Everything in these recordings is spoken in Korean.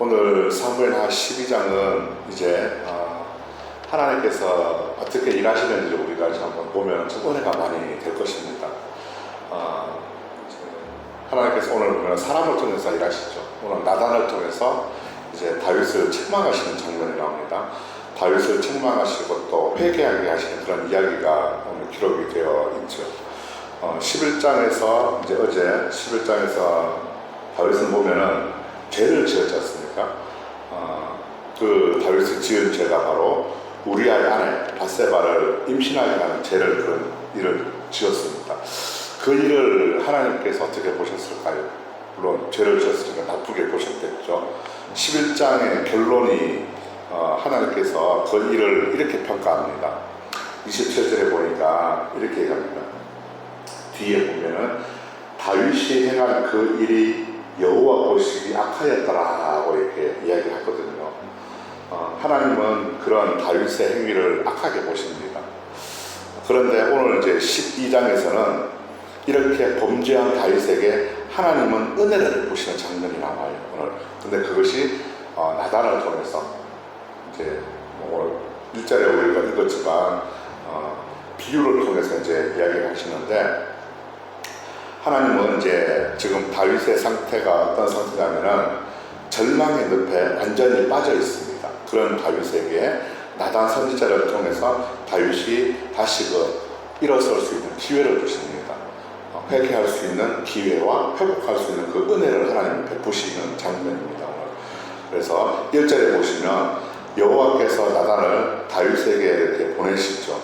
오늘 사무엘하 12장은 이제 하나님께서 어떻게 일하시는지 우리가 이제 한번 보면 좀 은혜가 많이 될 것입니다. 하나님께서 오늘 보면 사람을 통해서 일하시죠. 오늘 나단을 통해서 이제 다윗을 책망하시는 장면이 나옵니다. 다윗을 책망하시고 또 회개하게 하시는 그런 이야기가 오늘 기록이 되어 있죠. 11장에서 이제 어제 11장에서 다윗을 보면은 죄를 지었지 않습니까? 그 다윗이 지은 죄가 바로 우리아의 아내 밧세바를 임신하게 하는 죄를 그런 일을 지었습니다. 그 일을 하나님께서 어떻게 보셨을까요? 물론 죄를 지었으니까 나쁘게 보셨겠죠. 11장의 결론이 하나님께서 그 일을 이렇게 평가합니다. 27절에 보니까 이렇게 얘기합니다. 뒤에 보면은 다윗이 행한 그 일이 여호와 보시기 악하였더라고 이렇게 이야기하거든요. 하나님은 그런 다윗의 행위를 악하게 보십니다. 그런데 오늘 이제 12장에서는 이렇게 범죄한 다윗에게 하나님은 은혜를 베푸시는 장면이 나와요. 오늘. 근데 그것이 나단을 통해서 이제 오늘 일절에 우리가 읽었지만 비유를 통해서 이제 이야기를 하시는데, 하나님은 이제 지금 다윗의 상태가 어떤 상태냐면은 절망의 늪에 완전히 빠져 있습니다. 그런 다윗에게 나단 선지자를 통해서 다윗이 다시 일어설 수 있는 기회를 주십니다. 회개할 수 있는 기회와 회복할 수 있는 그 은혜를 하나님이 베푸시는 장면입니다. 그래서 1절에 보시면 여호와께서 나단을 다윗에게 이렇게 보내시죠.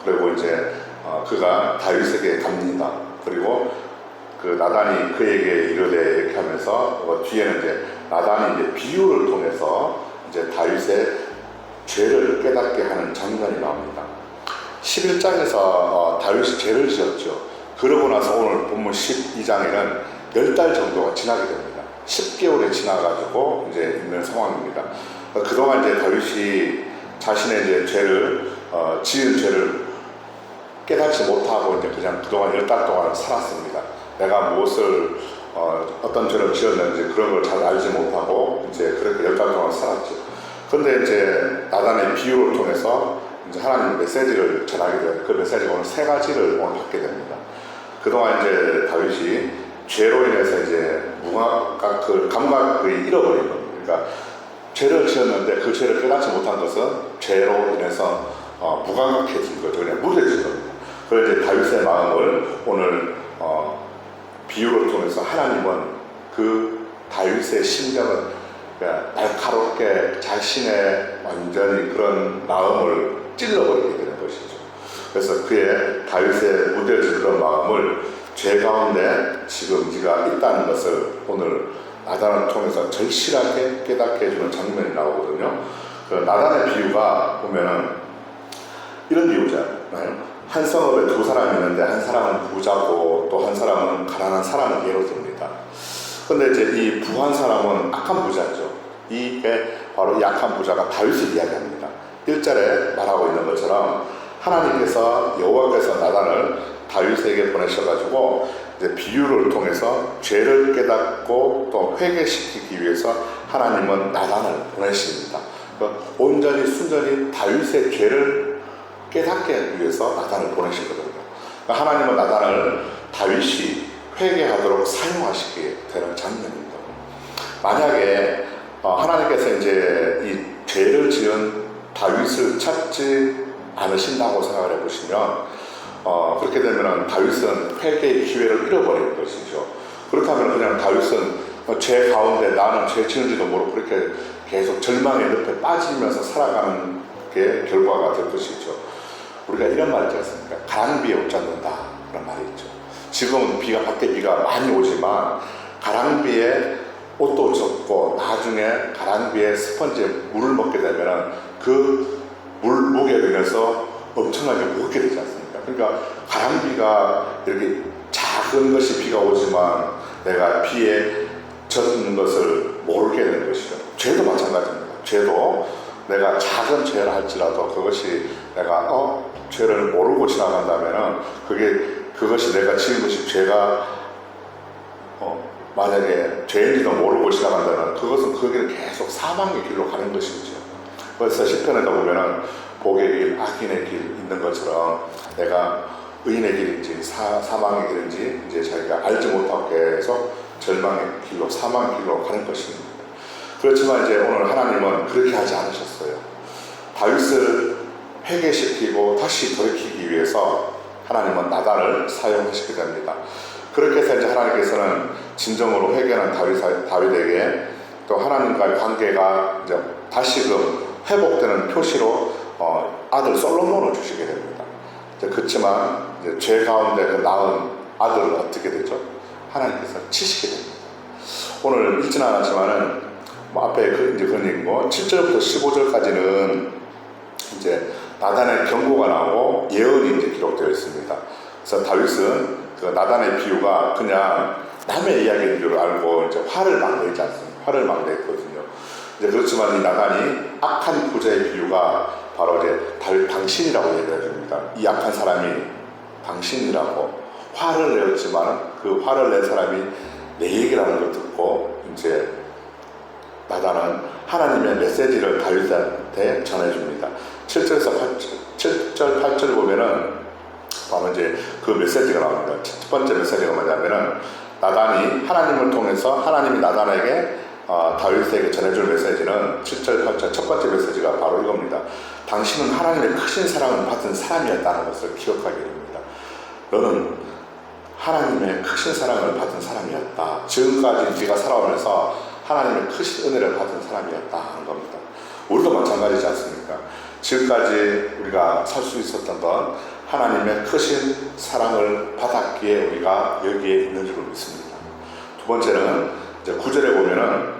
그리고 이제 그가 다윗에게 갑니다. 그리고 그 나단이 그에게 이르되 이렇게 하면서 뒤에는 이제 나단이 이제 비유를 통해서 이제 다윗의 죄를 깨닫게 하는 장면이 나옵니다. 11장에서 다윗이 죄를 지었죠. 그러고 나서 오늘 본문 12장에는 10달 정도가 지나게 됩니다. 10개월이 지나가지고 이제 있는 상황입니다. 그동안 이제 다윗이 자신의 이제 죄를 지은 죄를 깨닫지 못하고 이제 그냥 그동안 10달 동안 살았습니다. 내가 무엇을 어떤 죄를 지었는지 그런 걸 잘 알지 못하고 이제 그렇게 10달 동안 살았죠. 그런데 이제 나단의 비유를 통해서 이제 하나님 메시지를 전하게 돼요. 그 메시지가 오늘 3가지를 오늘 받게 됩니다. 그동안 이제 다윗이 죄로 인해서 이제 감각을 잃어버린 겁니다. 그러니까 죄를 지었는데 그 죄를 깨닫지 못한 것은 죄로 인해서 무감각해진 거죠. 그냥 무뎌진 겁니다. 그래서 이제 다윗의 마음을 오늘 비유를 통해서 하나님은 그 다윗의 심정을 날카롭게 자신의 완전히 그런 마음을 찔러버리게 되는 것이죠. 그래서 그의 다윗의 무뎌진 그런 마음을 죄 가운데 지금 네가 있다는 것을 오늘 나단을 통해서 절실하게 깨닫게 해주는 장면이 나오거든요. 그 나단의 비유가 보면은 이런 비유잖아요. 한 성읍에 2사람이 있는데 한 사람은 부자고 또 한 사람은 가난한 사람을 예로 듭니다. 근데 이제 이 부한 사람은 악한 부자죠. 이게 바로 이 악한 부자가 다윗을 이야기합니다. 1절에 말하고 있는 것처럼 하나님께서 여호와께서 나단을 다윗에게 보내셔가지고 이제 비유를 통해서 죄를 깨닫고 또 회개시키기 위해서 하나님은 나단을 보내십니다. 온전히 순전히 다윗의 죄를 깨닫게 하기 위해서 나단을 보내시거든요. 하나님은 나단을 다윗이 회개하도록 사용하시게 되는 장면입니다. 만약에 하나님께서 이제 이 죄를 지은 다윗을 찾지 않으신다고 생각을 해보시면 그렇게 되면 다윗은 회개의 기회를 잃어버리는 것이죠. 그렇다면 그냥 다윗은 죄 가운데 나는 죄 지은지도 모르고 그렇게 계속 절망의 늪에 빠지면서 살아가는 게 결과가 될 것이죠. 우리가 이런 말 있지 않습니까? 가랑비에 옷 잡는다 그런 말이 있죠. 지금은 밖에 비가 많이 오지만 가랑비에 옷도 젖고 나중에 가랑비에 스펀지에 물을 먹게 되면 그 물 무게로 인해서 엄청나게 무겁게 되지 않습니까? 그러니까 가랑비가 이렇게 작은 것이 비가 오지만 내가 비에 젖는 것을 모르게 되는 것이죠. 죄도 마찬가지입니다. 죄도 내가 작은 죄를 할지라도 그것이 내가 죄를 모르고 지나간다면은 그것이 내가 지은 것이 죄가 만약에 죄인지도 모르고 지나간다면 그것은 그 길을 계속 사망의 길로 가는 것이죠. 그래서 시편에도 보면은 복의 길, 악인의 길 있는 것처럼 내가 의인의 길인지 사망의 길인지 이제 자기가 알지 못하고 계속 절망의 길로, 사망의 길로 가는 것입니다. 그렇지만 이제 오늘 하나님은 그렇게 하지 않으셨어요. 다윗을 회개시키고 다시 돌이키기 위해서 하나님은 나단을 사용하시게 됩니다. 그렇게 해서 이제 하나님께서는 진정으로 회개하는 다윗에게 또 하나님과의 관계가 이제 다시금 회복되는 표시로 아들 솔로몬을 주시게 됩니다. 그렇지만 이제 죄 가운데 그 낳은 아들은 어떻게 되죠? 하나님께서 치시게 됩니다. 오늘 읽지는 않았지만은 앞에 이제 그런 얘기고 7절부터 15절까지는 이제 나단의 경고가 나오고 예언이 이제 기록되어 있습니다. 그래서 다윗은 그 나단의 비유가 그냥 남의 이야기인 줄 알고 이제 화를 막 내지 않습니다. 화를 막 냈거든요. 이제 그렇지만 이 나단이 악한 부자의 비유가 바로 이제 다윗 당신이라고 얘기해 줍니다. 이 악한 사람이 당신이라고 화를 내었지만 그 화를 낸 사람이 내 얘기라는 걸 듣고 이제 나단은 하나님의 메시지를 다윗한테 전해줍니다. 7절 8절 보면은 바로 이제 그 메시지가 나옵니다. 첫 번째 메시지가 뭐냐면은 나단이 하나님을 통해서 하나님이 나단에게 다윗에게 전해줄 메시지는 7절 8절 첫 번째 메시지가 바로 이겁니다. 당신은 하나님의 크신 사랑을 받은 사람이었다는 것을 기억하게 됩니다. 너는 하나님의 크신 사랑을 받은 사람이었다. 지금까지 네가 살아오면서 하나님의 크신 은혜를 받은 사람이었다 하는 겁니다. 우리도 마찬가지지 않습니까? 지금까지 우리가 살 수 있었던 건 하나님의 크신 사랑을 받았기에 우리가 여기에 있는 줄 믿습니다. 두 번째는 이제 9절에 보면은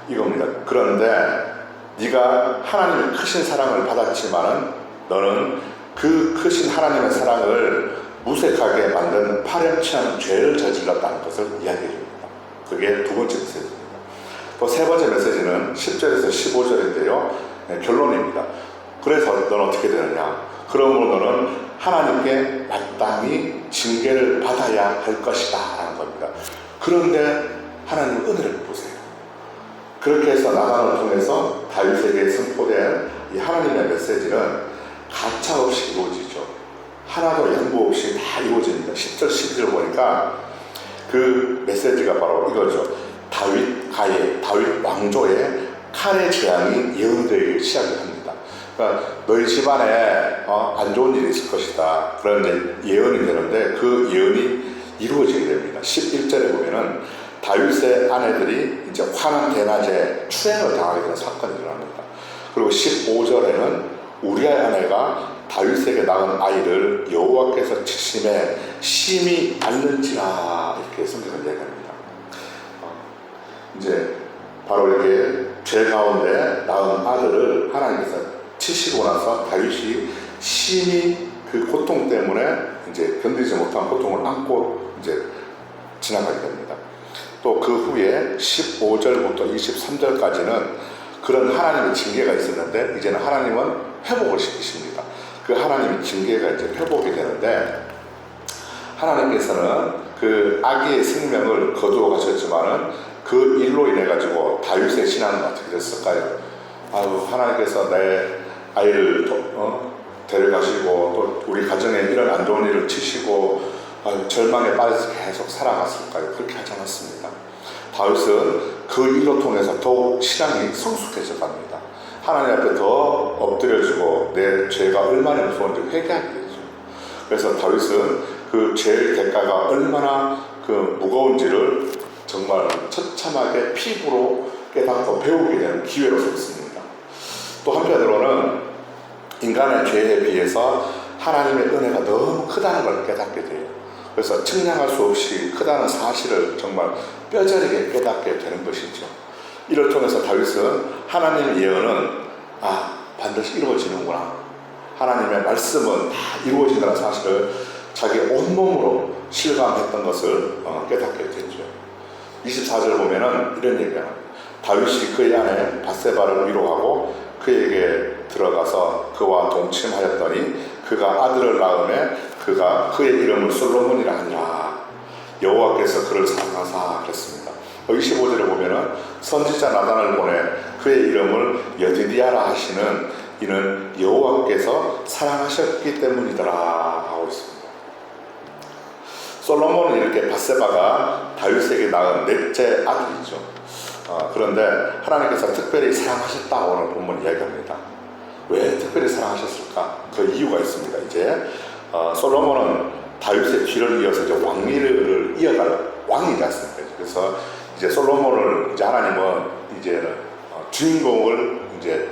이겁니다. 그런데 네가 하나님의 크신 사랑을 받았지만은 너는 그 크신 하나님의 사랑을 무색하게 만드는 파렴치 않은 죄를 저질렀다는 것을 이야기해 줍니다. 그게 두 번째 메시지입니다. 또 세 번째 메시지는 10절에서 15절인데요. 결론입니다. 그래서 너는 어떻게 되느냐? 그러므로 너는 하나님께 마땅히 징계를 받아야 할 것이다 라는 겁니다. 그런데 하나님은 은혜를 보세요. 그렇게 해서 나단을 통해서 다윗에게 선포된 이 하나님의 메시지는 가차없이 이루어지죠. 하나도 양보 없이 다 이루어집니다. 10절 12절 보니까 그 메시지가 바로 이거죠. 다윗 왕조의 칼의 재앙이 예언되기 시작을 합니다. 그러니까 너희 집안에 안 좋은 일이 있을 것이다. 그런 예언이 되는데 그 예언이 이루어지게 됩니다. 11절에 보면은 다윗의 아내들이 이제 환난 대낮에 추행을 당하게 되는 사건이 일어납니다. 그리고 15절에는 우리의 아내가 다윗에게 낳은 아이를 여호와께서 치심에 심히 앓는지라 이렇게 성경을 얘기합니다. 이제 바로 이렇게 죄 가운데 낳은 아들을 하나님께서 치시고 나서 다윗이 심히 그 고통 때문에 이제 견디지 못한 고통을 안고 이제 지나가게 됩니다. 또 그 후에 15절부터 23절까지는 그런 하나님의 징계가 있었는데 이제는 하나님은 회복을 시키십니다. 그 하나님의 징계가 이제 회복이 되는데 하나님께서는 그 아기의 생명을 거두어 가셨지만은 그 일로 인해 가지고 다윗의 신앙은 어떻게 됐을까요? 하나님께서 내 아이를 데려가시고 또 우리 가정에 이런 안 좋은 일을 치시고 절망에 빠져서 계속 살아갔을까요? 그렇게 하지 않았습니다. 다윗은 그 일로 통해서 더욱 신앙이 성숙해져 갑니다. 하나님 앞에 더 엎드려지고 내 죄가 얼마나 무서운지 회개하게 되죠. 그래서 다윗은 그 죄의 대가가 얼마나 그 무거운지를 정말 처참하게 피부로 깨닫고 배우게 되는 기회로 삼습니다. 또 한편으로는 인간의 죄에 비해서 하나님의 은혜가 너무 크다는 걸 깨닫게 돼요. 그래서 측량할 수 없이 크다는 사실을 정말 뼈저리게 깨닫게 되는 것이죠. 이를 통해서 다윗은 하나님의 예언은 반드시 이루어지는구나. 하나님의 말씀은 다 이루어진다는 사실을 자기 온몸으로 실감했던 것을 깨닫게 됐죠. 24절 보면은 이런 얘기가 다윗이 그의 아내 밧세바를 위로하고 그에게 들어가서 그와 동침하였더니 그가 아들을 낳음에 그가 그의 이름을 솔로몬이라 하니라. 여호와께서 그를 사랑하사 그랬습니다. 25절에 보면은 선지자 나단을 보내 그의 이름을 여디디아라 하시는 이는 여호와께서 사랑하셨기 때문이더라 하고 있습니다. 솔로몬은 이렇게 밧세바가 다윗에게 낳은 넷째 아들이죠. 그런데 하나님께서 특별히 사랑하셨다고 오늘 본문 이야기합니다. 왜 특별히 사랑하셨을까? 그 이유가 있습니다. 이제 솔로몬은 다윗의 뒤를 이어서 이제 왕위를 이어갈 왕이지 않습니까? 그래서 이제 솔로몬을 이제 하나님은 이제는 주인공을 이제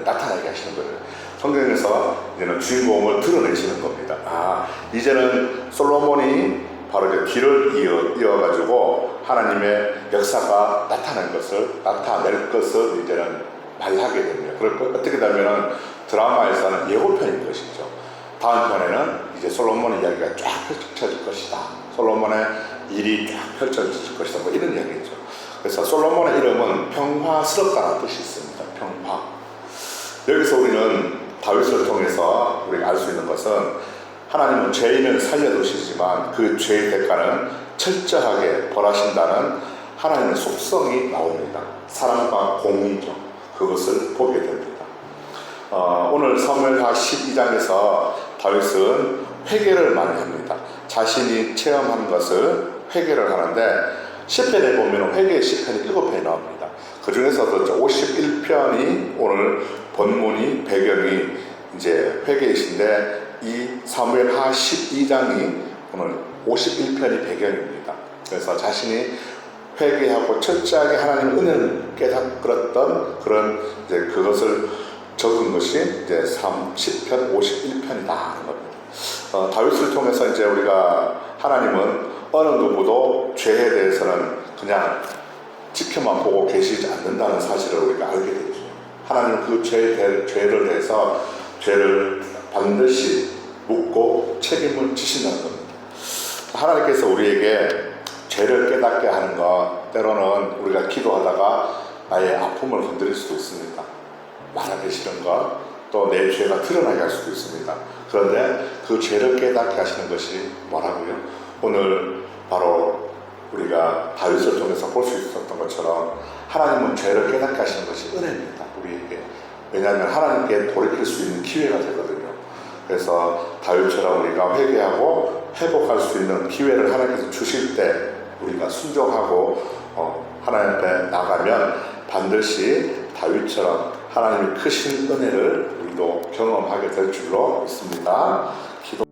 나타나게 하시는 거예요. 성경에서 이제는 주인공을 드러내시는 겁니다. 이제는 솔로몬이 바로 이제 뒤를 이어가지고 하나님의 역사가 나타낼 것을 이제는 말하게 됩니다. 어떻게 되면은 드라마에서는 예고편인 것이죠. 다음 편에는 이제 솔로몬의 이야기가 쫙 펼쳐질 것이다. 솔로몬의 일이 쫙 펼쳐질 것이다. 뭐 이런 이야기죠. 그래서 솔로몬의 이름은 평화스럽다는 뜻이 있습니다. 평화. 여기서 우리는 다윗을 통해서 우리가 알 수 있는 것은 하나님은 죄인을 살려두시지만 그 죄의 대가는 철저하게 벌하신다는 하나님의 속성이 나옵니다. 사랑과 공의죠. 그것을 보게 됩니다. 오늘 사무엘하 12장에서 다윗은 회개를 많이 합니다. 자신이 체험한 것을 회개를 하는데 시편에 보면 회개의 시편이 7편이 나옵니다. 그 중에서도 51편이 오늘 본문이 배경이 이제 회개이신데 이 사무엘하 12장이 오늘 51편이 배경입니다. 그래서 자신이 회개하고 철저하게 하나님의 은혜를 깨닫던 그런 이제 그것을 적은 것이 이제 10편 51편이다 하는 겁니다. 다윗을 통해서 이제 우리가 하나님은 어느 누구도 죄에 대해서는 그냥 지켜만 보고 계시지 않는다는 사실을 우리가 알게 되죠. 하나님은 그 죄를 대해서 죄를 반드시 묻고 책임을 지신다는 겁니다. 하나님께서 우리에게 죄를 깨닫게 하는 것, 때로는 우리가 기도하다가 나의 아픔을 건드릴 수도 있습니다. 말하기 싫은 것, 또 내 죄가 드러나게 할 수도 있습니다. 그런데 그 죄를 깨닫게 하시는 것이 뭐라고요? 오늘 바로 우리가 다윗을 통해서 볼 수 있었던 것처럼 하나님은 죄를 깨닫게 하시는 것이 은혜입니다. 우리에게. 왜냐하면 하나님께 돌이킬 수 있는 기회가 되거든요. 그래서 다윗처럼 우리가 회개하고 회복할 수 있는 기회를 하나님께서 주실 때 우리가 순종하고 하나님 앞에 나가면 반드시 다윗처럼 하나님의 크신 은혜를 우리도 경험하게 될 줄로 믿습니다. 기도